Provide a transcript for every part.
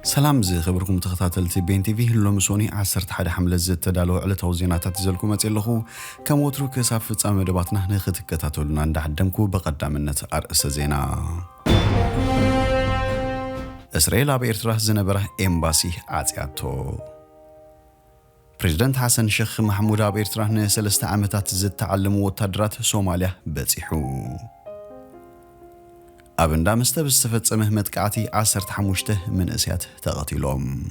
سلام زي خبركم تخطاتلتي بين تي في اللي مسوني عسرت حدا حملة زد تدالو على توزينات تزلكم أتيلخو كم وتروك سافت أمر دباتنا نخت كتاتولنا عند عدمكو بقدامنا أرأس زينا إسرائيل بإرتراح زنبره إمباسي عاتياتو بريزيدنت حسن شيخ محمود بإرتراح نسلسة عامتات زد تعلمو وتدرات سوماليا بتسيحو أبن دامسته بستفت مهمت كعتي عسرت حموشته من أسيات تغطيلهم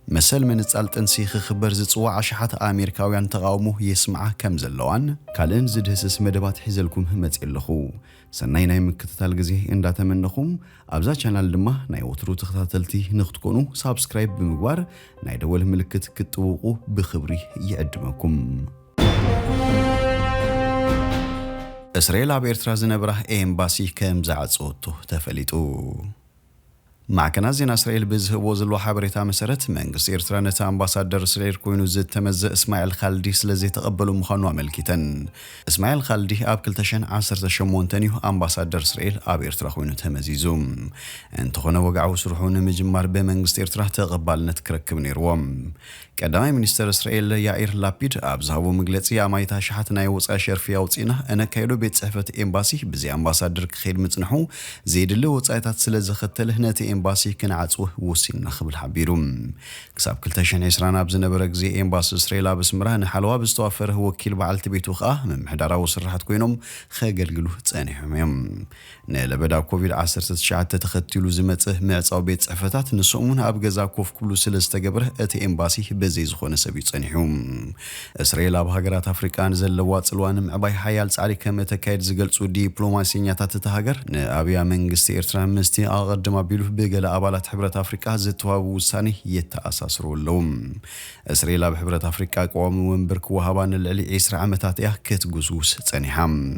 مثل من تسألت انسيخ خبر زتصوع عشحات أمريكاويان تقاومو يسمعه كم زلوان كالين زد هسس مدبات حزلكم همت إلخو سناينا يمكتتال غزي انداتا منخم أبزا چانال دما ناي وطرو تختاتلتي نختكونو سابسكرايب بمقبار ناي دول ملكت كتوقو بخبري يعدمكم إسرائيل بإرتراح زنبره إمباسي كم زعصوتو تفليتو مع كنازين إسرائيل بزهبو زلو حبريتا مسارت منغس إرتراح نتا أمباسادر إسرائيل كوينو زد تمزق إسماعيل خالدي سلزي تقبلو مخانو عملكيتن إسماعيل خالدي كلتشن 10 تانيو أمباسادر إسرائيل إرتراح كوينو تمزيزوم انتخونا وقعو سرحون مجمار بمنغس إرتراح تقبل نتكركب نيروم قدامي منستر إسرائيل يائير لابيد أبزهبو مجلسي أمايتا شحتنا يوصى شرفيا وصينا أنا كايلو بيت صحفة إمباسي بزي أمباسادر كخير متنحو زيد اللي وصايتات سلز ختل هناتي إمباسي كنعصوه وسين نخبل حبيروم كساب كلتشن عسرانا بزنبرك زي إمباس إسرائيل بسمره نحلوا بستوافر هو كيل بعلت بيتو خاه من محدارا وسرحت كوينهم خاقلقلو تسانيهم يوم نالا بدا كوفيد 19 تتختلو زمته معصاو بيت صحفتات نسومون أبغزا كوف كلو سلز تقبره أتي إمباسي بزي زخونه سبي صنيحوم إسرائيل بهاجرات أفريقيان زلوات سلوان معباي حيال صاري كم تكايد زقلصو دبلوماسيات تتهاجر نأبيا منغستي إرترا مستي أقدم بيلو بجل أبالات حبرة أفريقيا زتواب وساني يتأسسروا لهم إسرائيل بحبرة أفريقيا قوام ومبرك وهبان العلي إسرع عمتات كت جزوس صنيحم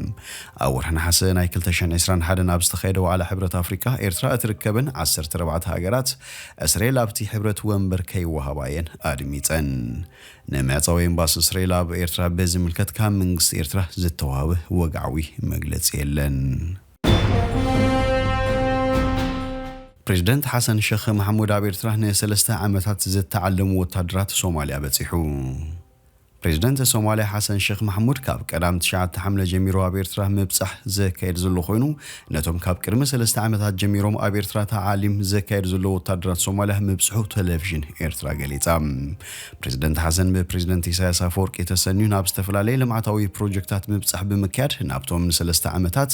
أورحنا حسن أي كلتشان إسران حدا نابستخيدوا على حبرة أفريقيا إرترا تركبن 14 هاجرات إسرائيل أبتي حبرة ومبركي وهباين ميتن نمعطاوي إمباس إسرائيل بإرترا بزملكت كام منغس إرترا زتوابه وقعوي مجلس يلن بريزيدنت حسن شيخ محمود بإرترا نسلسة عامتات زد تعلم وتدرات سوماليا بتسيحو بريزيدنت الصومالي حسن شيخ محمود كاب قدام تشعت حمله جميرو بإرترا مبصح زكايد زلو خوينو نتوم كاب قرم سلسة عامتات جميرو بإرترا تعاليم زكايد زلو وتدرات سوماليا مبصحو تلفزيون إرترا قليتا بريزيدنت حسن ببريزيدنت إساياس أفورقي تسنيو نابستفلالي لمعطاوي بروجكتات مبصح بمكاد نابتوم سلسة عامتات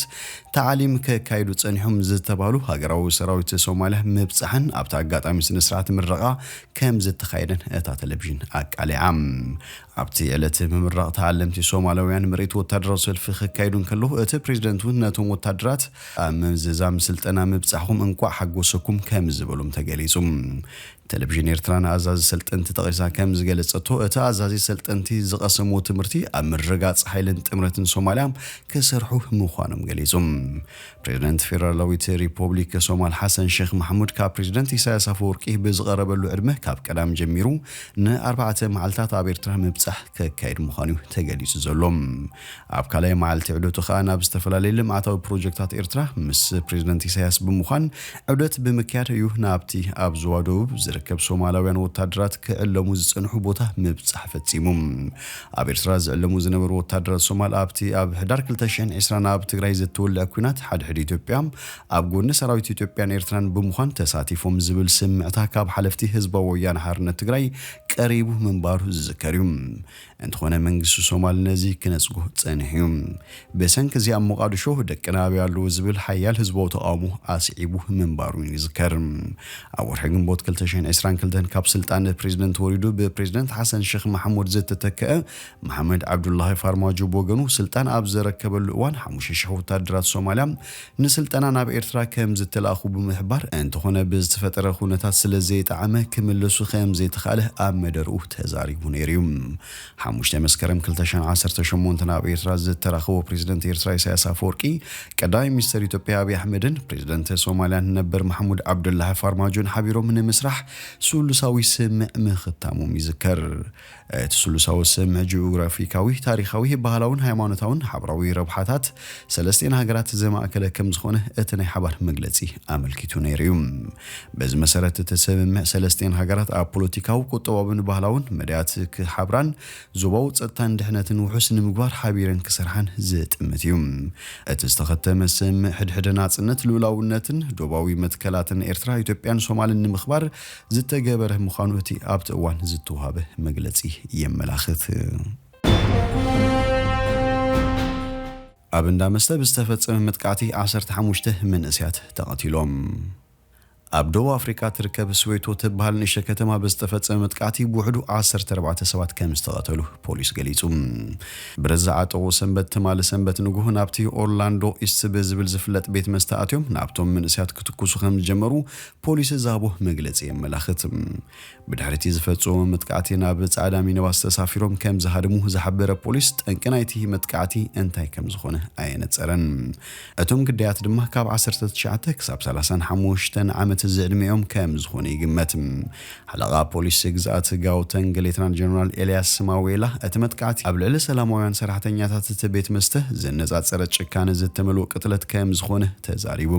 تعاليم كايدو تصنيحهم زد تبالو هاقراو سراويت سوماليا مبصحن أبتا قاطامي سنسرات مرقا كم زد تخايدن اتا تلفزيون أكالي عام أبتي علت ممرق تعلمتي سومالويان مريت وتدرس الفخ كايدون كله أت بريزيدنت ونتهم وتدرات مززام سلطنا مبصحهم انقع حقوسكم كم زبلهم تجليسهم تلفزيون إرتران أزاز سلطنتي تقريسا كم زجلصتو أتا أزازي سلطنتي زقسمو تمرتي أمرقات حيلن تمرتن سوماليام كسرحو مخانم جليزم بريزيدنت فيدرالويت ريبوبليك سومال حسن شيخ محمود كا بريزيدنت إساياس أفورقي بزغربلو عدمه كاب قدام جميرو ن4 معلتات بإرترا مبصح كايد مخانيو تجليس زلوم أبكالاي معلتي عدوتو خانا بستفلالي لمعطاو بروجكتات إرترا مس بريزيدنت إساياس بمخان عدوت بمكيات يوهنابتي أبزوادوب كب سومالويان وتدرات كعلمو زصنحو بوتا مبصح فتيمم ابيرترا زعلمو زنبر وتدرات سومال ابتي اب حدار كلتشن عسرانا اب تግራይ زتول اكونات حد ኢትዮጵያም اب ጎን ሰራዊት ኢትዮጵያን ኤርትራን በመሆን ተሳቲፎም ዝብል ስምዕታ ካብ ሓለፍቲ ህዝባዊ ወያነ ሓርነት ትግራይ ቀሪቡ መንባሩ ዝከሪም እንትኾነ መንግስቱ ሶማል ነዚ ክነጽጉ ጸንሕዩም በሰንክ ዚያ ሞቃዲሾ ደቀናብ ያሉ ዝብል ሓያል ህዝባዊ ተቃውሞ አስዒቡ መንባሩ ይዝከርም አወርሕግን ቦት كلتشن إسران كلتن كاب سلطان بريزيدنت وريدو ببريزيدنت حسن شيخ محمود زد تتكأ محمد عبد الله فارماجو بوغنو سلطان أبز ركب الوان حموش شحو تدرات سوماليا نسلطانا ناب إرترا كم زد تلاخو بمحبار انت هنا بز فترة خونتات سلزيت عامة كملسو خيم زيت خاله أم መደርኡ ተዛሪቡ ነይሩ። 5 መስከረም 2018 ናብ ኤርትራ ዝተረኸቡ ፕሬዝዳንት ኤርትራ ኢሳያስ አፈወርቂ ቀዳማይ ሚኒስትር ኢትዮጵያ አብይ አሕመድን ፕሬዝዳንት ሶማሊያ ነበር መሐሙድ አብዱላሂ ፋርማጆን ሓቢሮም ንምስራሕ ሱሉሳዊ ስምዕ ምኽታሞም ይዝከር። እቲ ሱሉሳዊ ስምዕ ጂኦግራፊካዊ ታሪኻዊ ባህላውን ሃይማኖታውን ሓበራዊ ረብሓታት ሰለስቴን ሃገራት ዘማእከለ ከም ዝኾነ እቲ ናይ ሓባር መግለጺ ኣመልኪቱ ነይሩ። በዚ መሰረት እቲ ስምምዕ ሰለስቴን ሃገራት ኣብ ፖለቲካዊ ቁጠባውን ባህላውን መድያት ክሓብራን ዞባዊ ጸጥታን ድሕነትን ውሑስ ንምግባር ሓቢረን ክሰርሓን ዝጥምት እዩ። እቲ ዝተኸተመ ስምምዕ ሕድሕድ ናጽነት ልኡላውነትን ዶባዊ መትከላትን ኤርትራ ኢትዮጵያን ሶማልን ንምኽባር ዝተገበረ ምዃኑ እቲ ኣብቲ እዋን ዝተዋሃበ መግለጺ የመላኽት። ኣብ እንዳመስተ ብዝተፈጸመ መጥቃዕቲ 15 መንእስያት ተቐቲሎም። ኣብ ደቡብ ኣፍሪካ ትርከብ ስዌቶ ትበሃል ንእሽተ ከተማ ብዝተፈጸመ መጥቃዕቲ ብውሕዱ 14 ሰባት ከም ዝተቐተሉ ፖሊስ ገሊጹ። ብረዛዓጠቑ ሰንበት ትማሊ ሰንበት ንጉህ ናብቲ ኦርላንዶ ኢስት ብዝብል ዝፍለጥ ቤት መስተ ኣትዮም ናብቶም መንእስያት ክትኩሱ ከም ዝጀመሩ ፖሊስ ዛቦ መግለጺ የመላኽት። ብድሕሪቲ ዝፈጸሙ መጥቃዕቲ ናብ ጻዕዳ ሚኒባስ ተሳፊሮም ከም ዝሃድሙ ዝሓበረ ፖሊስ ጠንቂ ናይቲ መጥቃዕቲ እንታይ ከም ዝኾነ ኣየነፀረን። እቶም ግዳያት ድማ ካብ 19 ክሳብ 35 ዓመት ዝዕድሚኦም ከም ዝኾነ ይግመት። ሓለቓ ፖሊስ ግዛኣት ጋውተን ሌተናንት ጀነራል ኤልያስ ማዌላ እቲ መጥቃዕቲ ኣብ ልዕሊ ሰላማውያን ሰራሕተኛታት እቲ ቤት መስተ ዝነጻጸረ ጭካነ ዝተመልኦ ቅትለት ከም ዝኾነ ተዛሪቡ።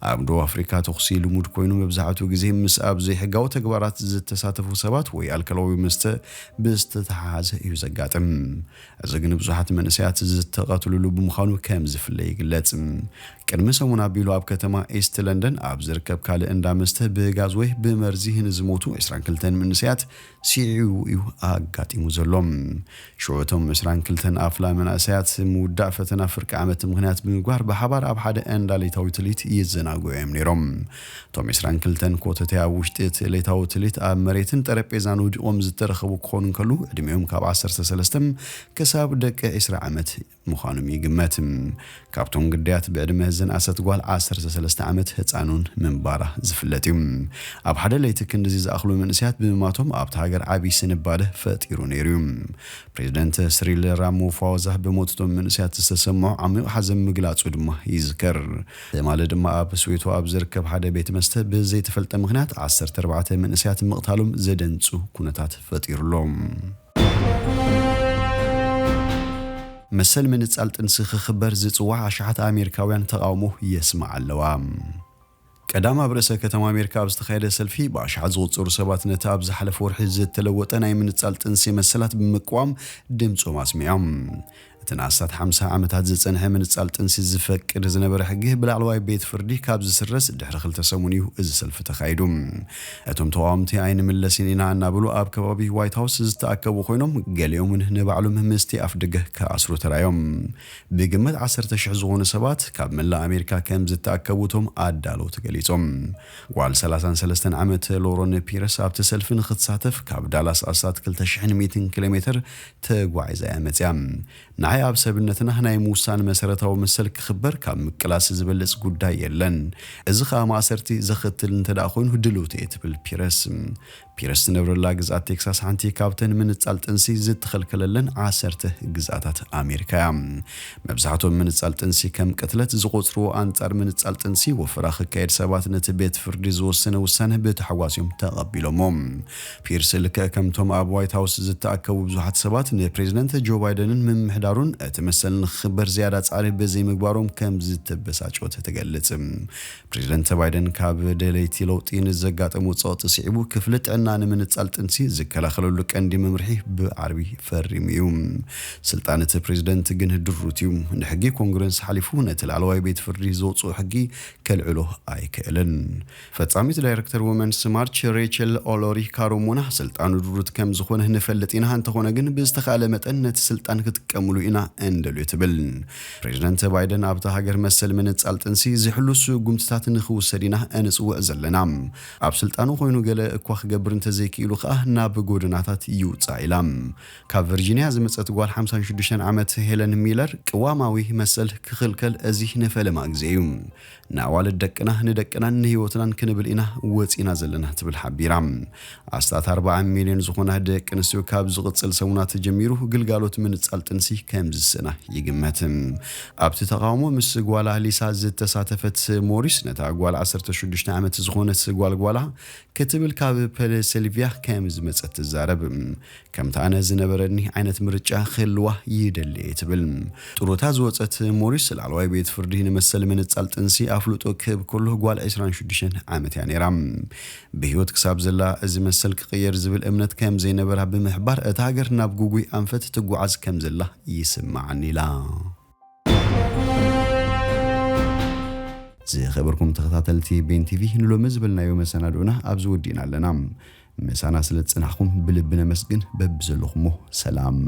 ኣብ ደቡብ ኣፍሪካ ተኹሲ ልሙድ ኮይኑ መብዛሕትኡ ግዜ ምስ ኣብ ዘይሕጋዊ ተግባራት ዝተሳተፉ ሰባት ወይ ኣልኮላዊ መስተ ብዝተተሓሓዘ እዩ ዘጋጥም። እዚ ግን ብዙሓት መንእሰያት ዝተቐትልሉ ብምዃኑ ከም ዝፍለይ ይግለጽ። ቅድሚ ሰሙን ኣቢሉ ኣብ ከተማ ኢስት ለንደን ኣብ ዝርከብ ካልእ እንዳ መስተ ብጋዝ ወይ ብመርዚ ንዝሞቱ 22 መንእሰያት ሲዒቡ እዩ ኣጋጢሙ ዘሎም። ሽዑቶም 22 ኣፍላ መንእሰያት ምውዳእ ፈተና ፍርቂ ዓመት ምክንያት ብምግባር ብሓባር ኣብ ሓደ እንዳ ሌታዊ ትልኢት ይዘናግዑ እዮም ነይሮም። እቶም 22 ኮተት ኣብ ውሽጢ እቲ ሌታዊ ትልኢት ኣብ መሬትን ጠረጴዛን ወዲቖም ዝተረኸቡ ክኾኑ እንከሉ ዕድሚኦም ካብ 13 ክሳብ ደቂ 20 ዓመት ምዃኖም ይግመት። ካብቶም ግዳያት ብዕድመ ዝንኣሰት ጓል 13 ዓመት ህፃኑን ምንባራ ዝፍለጥ እዩ። ኣብ ሓደ ለይቲ ክንዲዚ ዝኣኽሉ መንእስያት ብምማቶም ኣብቲ ሃገር ዓብይ ስንባደ ፈጢሩ ነይሩ እዩ። ፕሬዝዳንት ሲሪል ራማፎዛ ብሞቶም መንእስያት ዝተሰምዑ ዓሚቕ ሓዘን ምግላጹ ድማ ይዝከር። ተማለ ድማ ኣብ ስዌቶ ኣብ ዝርከብ ሓደ ቤት መስተ ብዘይተፈልጠ ምክንያት 14 መንእስያት ምቕታሎም ዘደንጹ ኩነታት ፈጢሩሎም። መሰል ምንጻል ጥንሲ ክኽበር ዝጽዋዕ ኣሽሓት ኣሜሪካውያን ተቃውሞ የስማዕ ኣለዋ። ቀዳማ ብርእሰ ከተማ ኣሜሪካ ኣብ ዝተኻየደ ሰልፊ ብኣሽሓት ዝቑጸሩ ሰባት ነቲ ኣብ ዝሓለፈ ወርሒ ዝተለወጠ ናይ ምንጻል ጥንሲ መሰላት ብምቅዋም ድምፆም ኣስሚዖም። እቲ ንኣስታት 50 ዓመታት ዝጸንሐ ምንጻል ጥንሲ ዝፈቅድ ዝነበረ ሕጊ ብላዕለዋይ ቤት ፍርዲ ካብ ዝስረስ ድሕሪ 2 ሰሙን እዩ እዚ ሰልፊ ተኻይዱ። እቶም ተቃወምቲ ኣይንምለስን ኢና እናብሉ ኣብ ከባቢ ዋይት ሃውስ ዝተኣከቡ ኮይኖም ገሊኦም ንባዕሎም ምስቲ ኣፍ ደገ ከኣስሩ ተራዮም። ብግምት 10,000 ዝኾኑ ሰባት ካብ መላእ ኣሜሪካ ከም ዝተኣከቡቶም ኣዳለውቲ ገሊጾም። ጓል 33 ዓመት ሎሮን ፒረስ ኣብቲ ሰልፊ ንኽትሳተፍ ካብ ዳላስ ኣስታት 2100 ኪሎ ሜትር ተጓዒዛ እያ መፅያ። ንዓይ ኣብ ሰብነትና ናይ ምውሳን መሰረታዊ መሰል ክኽበር ካብ ምቅላስ ዝበልጽ ጉዳይ የለን። እዚ ከዓ ማእሰርቲ ዘኽትል እንተደኣ ኮይኑ ድልውቲ እየ ትብል ፒረስ ትነብረላ ግዛት ቴክሳስ ሓንቲ ካብተን ምንጻል ጥንሲ ዝተኸልከለለን 10 ግዛታት ኣሜሪካ እያ። መብዛሕትኦም ምንጻል ጥንሲ ከም ቅትለት ዝቆፅርዎ ኣንጻር ምንጻል ጥንሲ ወፈራ ክካየድ ሰባት ነቲ ቤት ፍርዲ ዝወሰነ ውሳነ ብተሓጓስዮም ተቐቢሎሞም። ፒርስ ልክዕ ከምቶም ኣብ ዋይት ሃውስ ዝተኣከቡ ብዙሓት ሰባት ንፕሬዝደንት ጆ ባይደንን ምምሕዳሩን እቲ መሰል ንኽኽበር ዝያዳ ጻዕሪ ብዘይምግባሮም ከም ዝተበሳጨወ ተገልጽ። ፕሬዝደንት ባይደን ካብ ደለይቲ ለውጢ ንዘጋጠሙ ጸቕጢ ስዒቡ ክፍሊ ጥዕና ንምንጻል ጥንሲ ዝከላኸለሉ ቀንዲ መምርሒ ብዓርቢ ፈሪሙ እዩ። ስልጣን እቲ ፕሬዝደንት ግን ድሩት እዩ። ንሕጊ ኮንግረስ ሓሊፉ ነቲ ላዕለዋይ ቤት ፍርዲ ዘውፅኡ ሕጊ ከልዕሎ ኣይክእልን። ፈጻሚት ዳይሬክተር ወመንስ ማርች ሬቸል ኦሎሪ ካሮሞና ስልጣኑ ድሩት ከም ዝኾነ ንፈልጥ ኢና እንተኾነ ግን ብዝተኻለ መጠን ነቲ ስልጣን ክትቀምሉ ኢና ኢና እንደልዩ ትብል ፕሬዝዳንት ባይደን ኣብታ ሃገር መሰል ምንጻል ጥንሲ ዝሕሉስ ጉምትታት ንኽውሰድ ኢና እንጽውዕ ዘለና ኣብ ስልጣኑ ኮይኑ ገለ እኳ ክገብር እንተዘይክኢሉ ከዓ ናብ ጎድናታት ይውፃእ ኢላ ካብ ቨርጂኒያ ዝመጸት ጓል 56 ዓመት ሄለን ሚለር ቅዋማዊ መሰል ክኽልከል እዚ ነፈለማ ግዜ እዩ ናዋልድ ደቅና ንደቅና ንህይወትናን ክንብል ኢና ወፂና ዘለና ትብል ሓቢራ ኣስታት 40 ሚልዮን ዝኾና ደቂ ኣንስትዮ ካብ ዝቕጽል ሰሙናት ጀሚሩ ግልጋሎት ምንጻል ጥንሲ ከም ዝስና ይግመት ኣብቲ ተቃውሞ ምስ ጓላ ሊሳ ዝተሳተፈት ሞሪስ ነታ ጓል 16 ዓመት ዝኾነት ጓልጓላ ክትብል ካብ ፔንሲልቫኒያ ከም ዝመጸት ትዛረብ ከምታ ኣነ ዝነበረኒ ዓይነት ምርጫ ክህልዋ ይደሊ ትብል ጥሩታ ዝወጸት ሞሪስ ላዕለዋይ ቤት ፍርዲ ንመሰል ምንጻል ጥንሲ ኣፍልጦ ክህብ ከሎ ጓል 26 ዓመት እያ ነይራ ብህይወት ክሳብ ዘላ እዚ መሰል ክቕየር ዝብል እምነት ከም ዘይነበራ ብምሕባር እታ ሃገር ናብ ጉጉይ ኣንፈት ትጓዓዝ ከም ዘላ ይስማዓኒ ኢላ ዝኸበርኩም ተኸታተልቲ ቤን ቲቪ ንሎሚ ዝብልናዮ መሰናዶና ኣብዚ ወዲና ኣለና ምሳና ስለ ጽናሕኩም ብልብነ መስግን በብዘለኹሞ ሰላም